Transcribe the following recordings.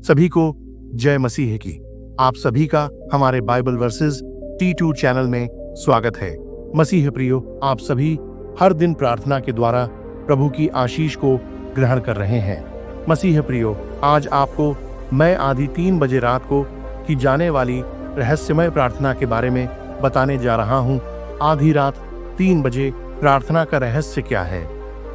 सभी को जय मसीह की। आप सभी का हमारे बाइबल वर्सेस T2 चैनल में स्वागत है। मसीह प्रियो, आप सभी हर दिन प्रार्थना के द्वारा प्रभु की आशीष को ग्रहण कर रहे हैं। मसीह प्रियो, आज आपको मैं आधी 3 बजे रात को की जाने वाली रहस्यमय प्रार्थना के बारे में बताने जा रहा हूं। आधी रात 3 बजे प्रार्थना का रहस्य क्या है?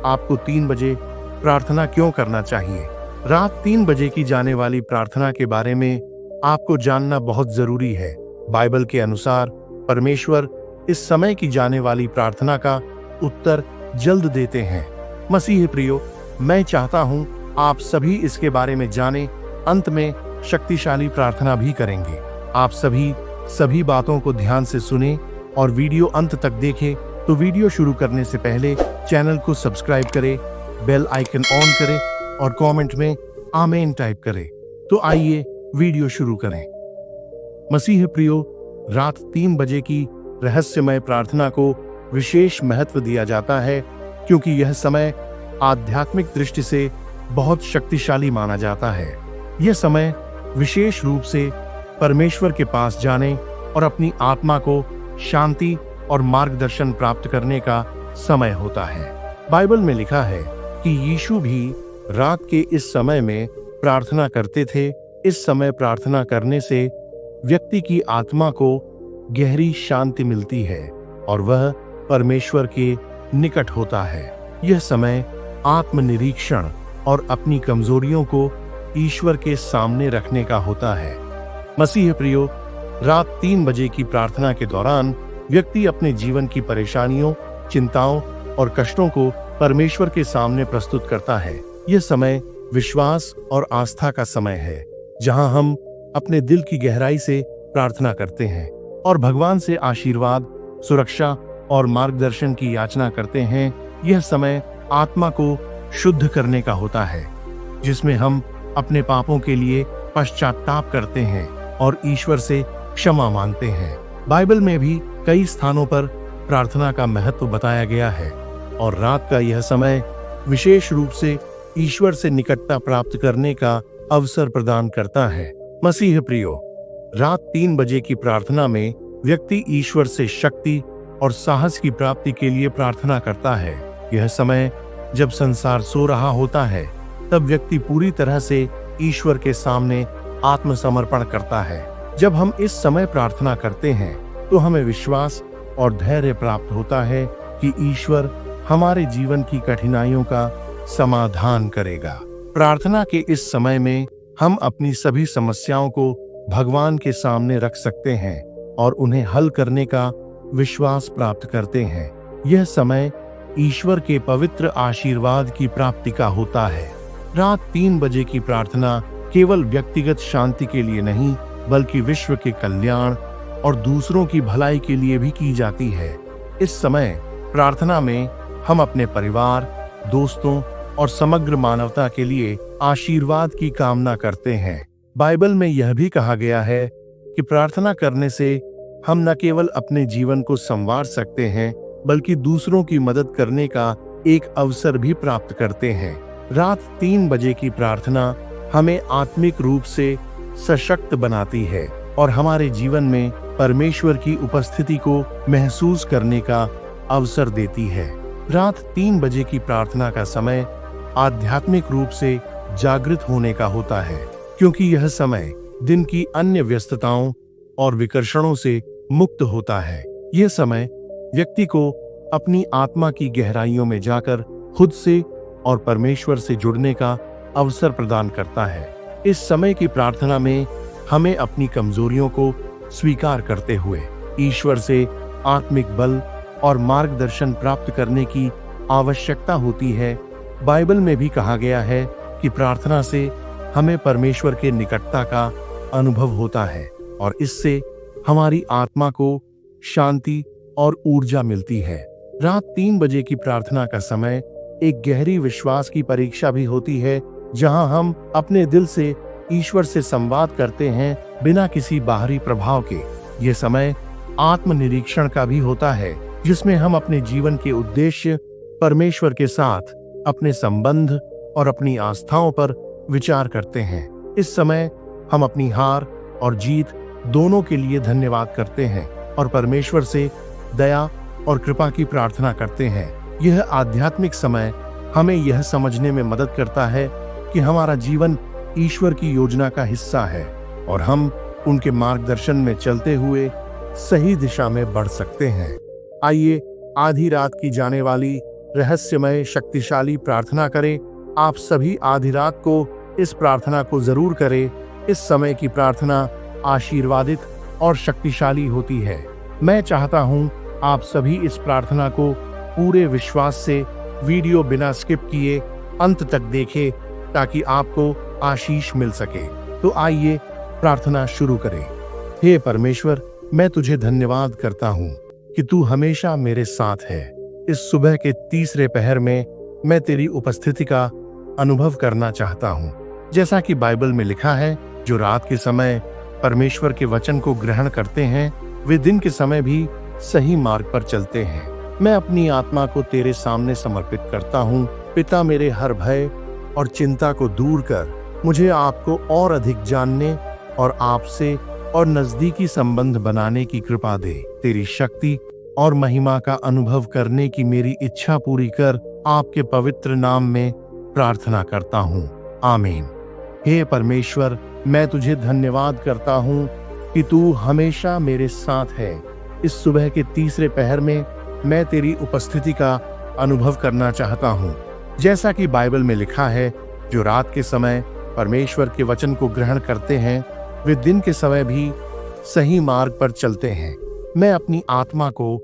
आपको 3 बजे प्रार्थना क्यों करना चाहिए? रात 3 बजे की जाने वाली प्रार्थना के बारे में आपको जानना बहुत जरूरी है। बाइबल के अनुसार परमेश्वर इस समय की जाने वाली प्रार्थना का उत्तर जल्द देते हैं। मसीह प्रियो, मैं चाहता हूं आप सभी इसके बारे में जानें। अंत में शक्तिशाली प्रार्थना भी करेंगे। आप सभी बातों को ध्यान से सुने और वीडियो अंत तक देखें। तो वीडियो शुरू करने से पहले चैनल को सब्सक्राइब करें, बेल आइकन ऑन करें और कमेंट में आमीन टाइप करें। तो आइए वीडियो शुरू करें। मसीह प्रियो, रात 3 बजे की रहस्यमय प्रार्थना को विशेष महत्व दिया जाता है क्योंकि यह समय आध्यात्मिक दृष्टि से बहुत शक्तिशाली माना जाता है। यह समय विशेष रूप से परमेश्वर के पास जाने और अपनी आत्मा को शांति और मार्गदर्शन प्राप्त करने का समय होता है। बाइबल में लिखा है कि यीशु भी रात के इस समय में प्रार्थना करते थे। इस समय प्रार्थना करने से व्यक्ति की आत्मा को गहरी शांति मिलती है और वह परमेश्वर के निकट होता है। यह समय आत्मनिरीक्षण और अपनी कमजोरियों को ईश्वर के सामने रखने का होता है। मसीह प्रियो, रात 3 बजे की प्रार्थना के दौरान व्यक्ति अपने जीवन की परेशानियों, चिंताओं और कष्टों को परमेश्वर के सामने प्रस्तुत करता है। यह समय विश्वास और आस्था का समय है, जहां हम अपने दिल की गहराई से प्रार्थना करते हैं और भगवान से आशीर्वाद, सुरक्षा और मार्गदर्शन की याचना करते हैं। यह समय आत्मा को शुद्ध करने का होता है, जिसमें हम अपने पापों के लिए पश्चाताप करते हैं और ईश्वर से क्षमा मांगते हैं। बाइबल में भी कई स्थानों पर प्रार्थना का महत्व बताया गया है और रात का यह समय विशेष रूप से ईश्वर से निकटता प्राप्त करने का अवसर प्रदान करता है। मसीह प्रियो, रात 3 बजे की प्रार्थना में व्यक्ति ईश्वर से शक्ति और साहस की प्राप्ति के लिए प्रार्थना करता है। यह समय जब संसार सो रहा होता है, तब व्यक्ति पूरी तरह से ईश्वर के सामने आत्मसमर्पण करता है। जब हम इस समय प्रार्थना करते हैं तो हमें विश्वास और धैर्य प्राप्त होता है कि ईश्वर हमारे जीवन की कठिनाइयों का समाधान करेगा। प्रार्थना के इस समय में हम अपनी सभी समस्याओं को भगवान के सामने रख सकते हैं और उन्हें हल करने का विश्वास प्राप्त करते हैं। यह समय ईश्वर के पवित्र आशीर्वाद की प्राप्ति का होता है। रात 3 बजे की प्रार्थना केवल व्यक्तिगत शांति के लिए नहीं, बल्कि विश्व के कल्याण और दूसरों की भलाई के लिए भी की जाती है। इस समय प्रार्थना में हम अपने परिवार, दोस्तों और समग्र मानवता के लिए आशीर्वाद की कामना करते हैं। बाइबल में यह भी कहा गया है कि प्रार्थना करने से हम न केवल अपने जीवन को संवार सकते हैं, बल्कि दूसरों की मदद करने का एक अवसर भी प्राप्त करते हैं। रात 3 बजे की प्रार्थना हमें आत्मिक रूप से सशक्त बनाती है और हमारे जीवन में परमेश्वर की उपस्थिति को महसूस करने का अवसर देती है। रात 3 बजे की प्रार्थना का समय आध्यात्मिक रूप से जागृत होने का होता है, क्योंकि यह समय दिन की अन्य व्यस्तताओं और विकर्षणों से मुक्त होता है। यह समय व्यक्ति को अपनी आत्मा की गहराइयों में जाकर खुद से और परमेश्वर से जुड़ने का अवसर प्रदान करता है। इस समय की प्रार्थना में हमें अपनी कमजोरियों को स्वीकार करते हुए ईश्वर से आत्मिक बल और मार्गदर्शन प्राप्त करने की आवश्यकता होती है। बाइबल में भी कहा गया है कि प्रार्थना से हमें परमेश्वर के निकटता का अनुभव होता है और इससे हमारी आत्मा को शांति और ऊर्जा मिलती है। रात 3 बजे की प्रार्थना का समय एक गहरी विश्वास की परीक्षा भी होती है, जहां हम अपने दिल से ईश्वर से संवाद करते हैं बिना किसी बाहरी प्रभाव के। ये समय आत्मनिरीक्षण का भी होता है, जिसमें हम अपने जीवन के उद्देश्य, परमेश्वर के साथ अपने संबंध और अपनी आस्थाओं पर विचार करते हैं। इस समय हम अपनी हार और जीत दोनों के लिए धन्यवाद करते हैं और परमेश्वर से दया और कृपा की प्रार्थना करते हैं। यह आध्यात्मिक समय हमें यह समझने में मदद करता है कि हमारा जीवन ईश्वर की योजना का हिस्सा है और हम उनके मार्गदर्शन में चलते हुए सही दिशा में बढ़ सकते हैं। आइए आधी रात की जाने वाली रहस्यमय शक्तिशाली प्रार्थना करें। आप सभी आधी रात को इस प्रार्थना को जरूर करें। इस समय की प्रार्थना आशीर्वादित और शक्तिशाली होती है। मैं चाहता हूं आप सभी इस प्रार्थना को पूरे विश्वास से वीडियो बिना स्किप किए अंत तक देखें ताकि आपको आशीष मिल सके। तो आइए प्रार्थना शुरू करें। हे परमेश्वर, मैं तुझे धन्यवाद करता हूँ कि तू हमेशा मेरे साथ है। इस सुबह के तीसरे पहर में मैं तेरी उपस्थिति का अनुभव करना चाहता हूँ। जैसा कि बाइबल में लिखा है, जो रात के समय परमेश्वर के वचन को ग्रहण करते हैं वे दिन के समय भी सही मार्ग पर चलते हैं। मैं अपनी आत्मा को तेरे सामने समर्पित करता हूँ। पिता, मेरे हर भय और चिंता को दूर कर मुझे आपको और अधिक जानने और आपसे और नजदीकी संबंध बनाने की कृपा दे। तेरी शक्ति और महिमा का अनुभव करने की मेरी इच्छा पूरी कर, आपके पवित्र नाम में प्रार्थना करता हूँ, आमीन। हे परमेश्वर, मैं तुझे धन्यवाद करता हूँ कि तू हमेशा मेरे साथ है। इस सुबह के तीसरे पहर में मैं तेरी उपस्थिति का अनुभव करना चाहता हूँ। जैसा कि बाइबल में लिखा है, जो रात के समय परमेश्वर के वचन को ग्रहण करते हैं वे दिन के समय भी सही मार्ग पर चलते हैं। मैं अपनी आत्मा को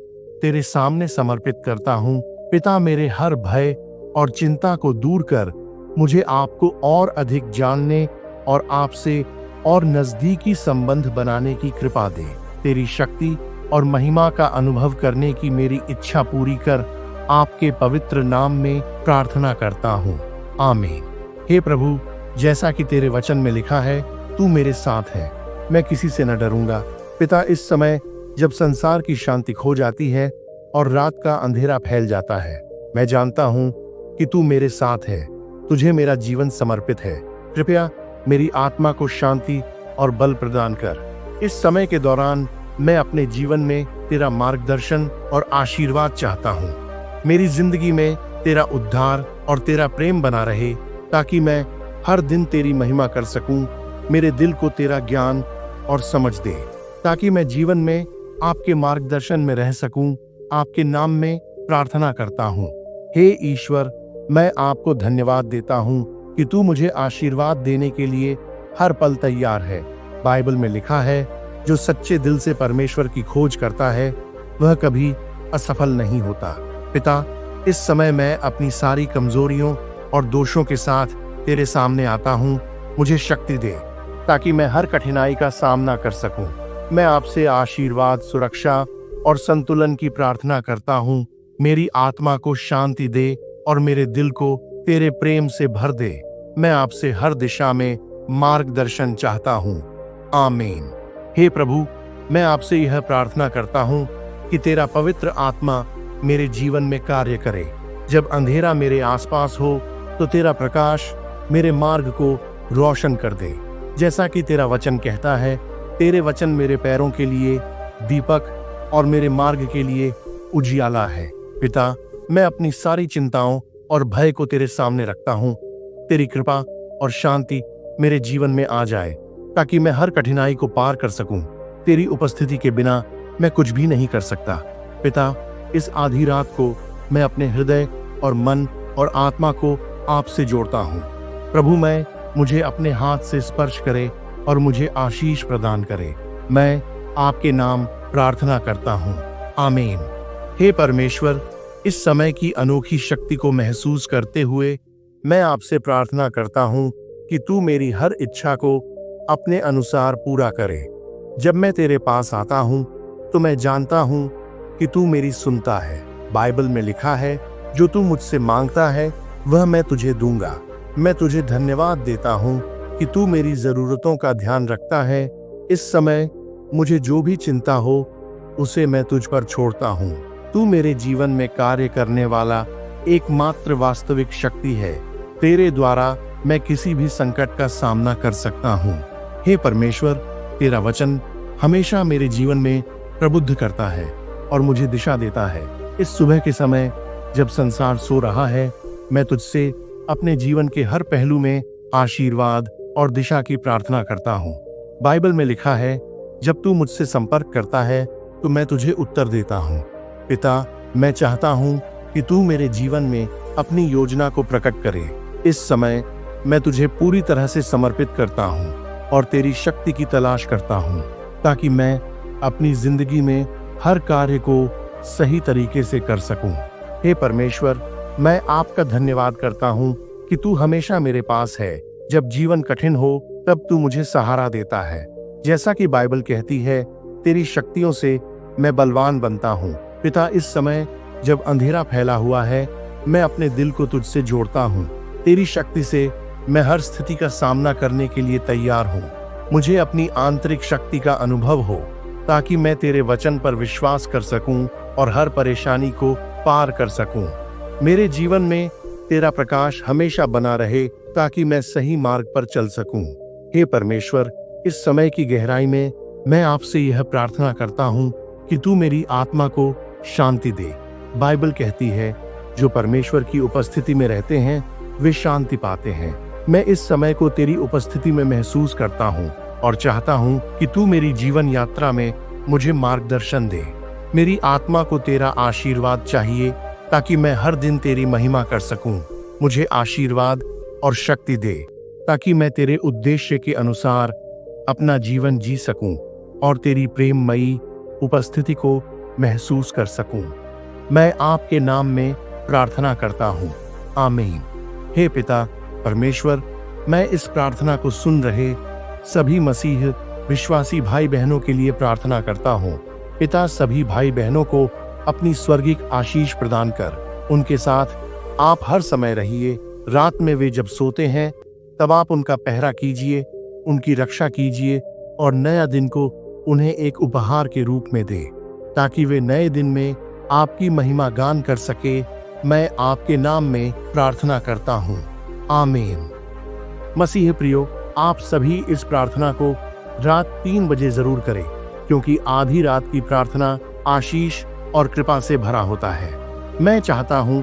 तेरे सामने समर्पित करता हूँ। पिता, मेरे हर भय और चिंता को दूर कर मुझे आपको और अधिक जानने और आपसे और नजदीकी संबंध बनाने की कृपा दे। तेरी शक्ति और महिमा का अनुभव करने की मेरी इच्छा पूरी कर, आपके पवित्र नाम में प्रार्थना करता हूँ, आमीन। हे प्रभु, जैसा कि तेरे वचन में लिखा है, तू मेरे साथ है, मैं किसी से न डरूंगा। पिता, इस समय जब संसार की शांति खो जाती है और रात का अंधेरा फैल जाता है, मैं जानता हूँ कि तू मेरे साथ है। तुझे मेरा जीवन समर्पित है। कृपया मेरी आत्मा को शांति और बल प्रदान कर। इस समय के दौरान मैं अपने जीवन में तेरा मार्गदर्शन और आशीर्वाद चाहता हूँ। मेरी जिंदगी में तेरा उद्धार और तेरा प्रेम बना रहे ताकि मैं हर दिन तेरी महिमा कर सकूं। मेरे दिल को तेरा ज्ञान और समझ दे ताकि मैं जीवन में आपके मार्गदर्शन में रह सकूं। आपके नाम में प्रार्थना करता हूँ। हे ईश्वर, मैं आपको धन्यवाद देता हूँ कि तू मुझे आशीर्वाद देने के लिए हर पल तैयार है। बाइबल में लिखा है, जो सच्चे दिल से परमेश्वर की खोज करता है वह कभी असफल नहीं होता। पिता, इस समय मैं अपनी सारी कमजोरियों और दोषों के साथ तेरे सामने आता हूँ। मुझे शक्ति दे ताकि मैं हर कठिनाई का सामना कर सकूं। मैं आपसे आशीर्वाद, सुरक्षा और संतुलन की प्रार्थना करता हूँ। मेरी आत्मा को शांति दे और मेरे दिल को तेरे प्रेम से भर दे। मैं आपसे हर दिशा में मार्गदर्शन चाहता हूँ, आमीन। हे प्रभु, मैं आपसे यह प्रार्थना करता हूँ कि तेरा पवित्र आत्मा मेरे जीवन में कार्य करे। जब अंधेरा मेरे आसपास हो तो तेरा प्रकाश मेरे मार्ग को रोशन कर दे। जैसा कि तेरा वचन कहता है, तेरे वचन मेरे पैरों के लिए दीपक और मेरे मार्ग के लिए उजियाला है। पिता, मैं अपनी सारी चिंताओं और भय को तेरे सामने रखता हूँ। तेरी कृपा और शांति मेरे जीवन में आ जाए ताकि मैं हर कठिनाई को पार कर सकूं। तेरी उपस्थिति के बिना मैं कुछ भी नहीं कर सकता। पिता, इस आधी रात को मैं अपने हृदय और मन और आत्मा को आपसे जोड़ता हूँ। प्रभु, मुझे अपने हाथ से स्पर्श करे और मुझे आशीष प्रदान करे। मैं आपके नाम प्रार्थना करता हूँ, आमीन। हे परमेश्वर, इस समय की अनोखी शक्ति को महसूस करते हुए मैं आपसे प्रार्थना करता हूँ कि तू मेरी हर इच्छा को अपने अनुसार पूरा करे। जब मैं तेरे पास आता हूँ तो मैं जानता हूँ कि तू मेरी सुनता है। बाइबल में लिखा है, जो तू मुझसे मांगता है वह मैं तुझे दूंगा। मैं तुझे धन्यवाद देता हूँ कि तू मेरी जरूरतों का ध्यान रखता है। इस समय मुझे जो भी चिंता हो उसे मैं तुझ पर छोड़ता हूँ। तू मेरे जीवन में कार्य करने वाला एकमात्र वास्तविक शक्ति है। तेरे द्वारा मैं किसी भी संकट का सामना कर सकता हूँ। हे परमेश्वर, तेरा वचन हमेशा मेरे जीवन में प्रबुद्ध करता है और मुझे दिशा देता है। इस सुबह के समय जब संसार सो रहा है, मैं तुझसे अपने जीवन के हर पहलू में आशीर्वाद और दिशा की प्रार्थना करता हूँ। बाइबल में लिखा है, जब तू मुझसे संपर्क करता है तो मैं तुझे उत्तर देता हूँ। पिता, मैं चाहता हूँ कि तू मेरे जीवन में अपनी योजना को प्रकट करे। इस समय मैं तुझे पूरी तरह से समर्पित करता हूँ और तेरी शक्ति की तलाश करता हूँ, ताकि मैं अपनी जिंदगी में हर कार्य को सही तरीके से कर सकूं। हे परमेश्वर, मैं आपका धन्यवाद करता हूँ कि तू हमेशा मेरे पास है। जब जीवन कठिन हो तब तू मुझे सहारा देता है। जैसा कि बाइबल कहती है, तेरी शक्तियों से मैं बलवान बनता हूँ। पिता, इस समय जब अंधेरा फैला हुआ है, मैं अपने दिल को तुझसे जोड़ता हूँ। तेरी शक्ति से मैं हर स्थिति का सामना करने के लिए तैयार हूँ। मुझे अपनी आंतरिक शक्ति का अनुभव हो, ताकि मैं तेरे वचन पर विश्वास कर सकूं और हर परेशानी को पार कर सकूं। मेरे जीवन में तेरा प्रकाश हमेशा बना रहे, ताकि मैं सही मार्ग पर चल सकूं। हे परमेश्वर, इस समय की गहराई में मैं आपसे यह प्रार्थना करता हूं कि तू मेरी आत्मा को शांति दे। बाइबल कहती है, जो परमेश्वर की उपस्थिति में रहते हैं वे शांति पाते हैं। मैं इस समय को तेरी उपस्थिति में महसूस करता हूँ और चाहता हूँ कि तू मेरी जीवन यात्रा में मुझे मार्गदर्शन दे। मेरी आत्मा को तेरा आशीर्वाद चाहिए, ताकि मैं हर दिन तेरी महिमा कर सकूं। मुझे आशीर्वाद और शक्ति दे, ताकि मैं तेरे उद्देश्य के अनुसार अपना जीवन जी सकूं और तेरी प्रेममयी उपस्थिति को महसूस कर सकूं। मैं आपके नाम में प्रार्थना करता हूँ। आमीन। हे पिता परमेश्वर, मैं इस प्रार्थना को सुन रहे सभी मसीह विश्वासी भाई बहनों के लिए प्रार्थना करता हूँ। पिता, सभी भाई बहनों को अपनी स्वर्गिक आशीष प्रदान कर उनके साथ आप हर समय रहिए। रात में वे जब सोते हैं तब आप उनका पहरा कीजिए, उनकी रक्षा कीजिए और नया दिन को उन्हें एक उपहार के रूप में दे, ताकि वे नए दिन में आपकी महिमा गान कर सके। मैं आपके नाम में प्रार्थना करता हूँ। आमीन। मसीह प्रियो, आप सभी इस प्रार्थना को रात 3 बजे जरूर करें, क्योंकि आधी रात की प्रार्थना आशीष और कृपा से भरा होता है। मैं चाहता हूँ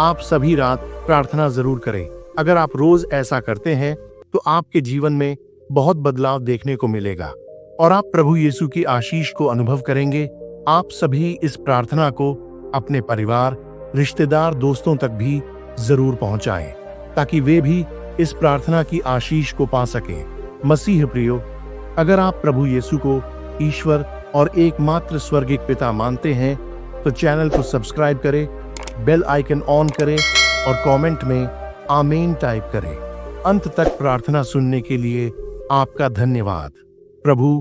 आप सभी रात प्रार्थना जरूर करें। अगर आप रोज ऐसा करते हैं तो आपके जीवन में बहुत बदलाव देखने को मिलेगा और आप प्रभु यीशु की आशीष को अनुभव करेंगे। आप सभी इस प्रार्थना को अपने परिवार, रिश्तेदार, दोस्तों तक भी जरूर पहुंचाएं, ताकि वे भी इस प्रार्थना की आशीष को पा सकें। मसीह प्रियो, अगर आप प्रभु यीशु को ईश्वर और एकमात्र स्वर्गिक पिता मानते हैं तो चैनल को सब्सक्राइब करें, बेल आइकन ऑन करें और कमेंट में आमीन टाइप करें। अंत तक प्रार्थना सुनने के लिए आपका धन्यवाद। प्रभु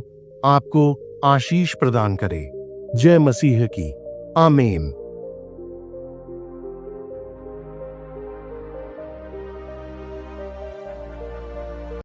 आपको आशीष प्रदान करे। जय मसीह की। आमीन।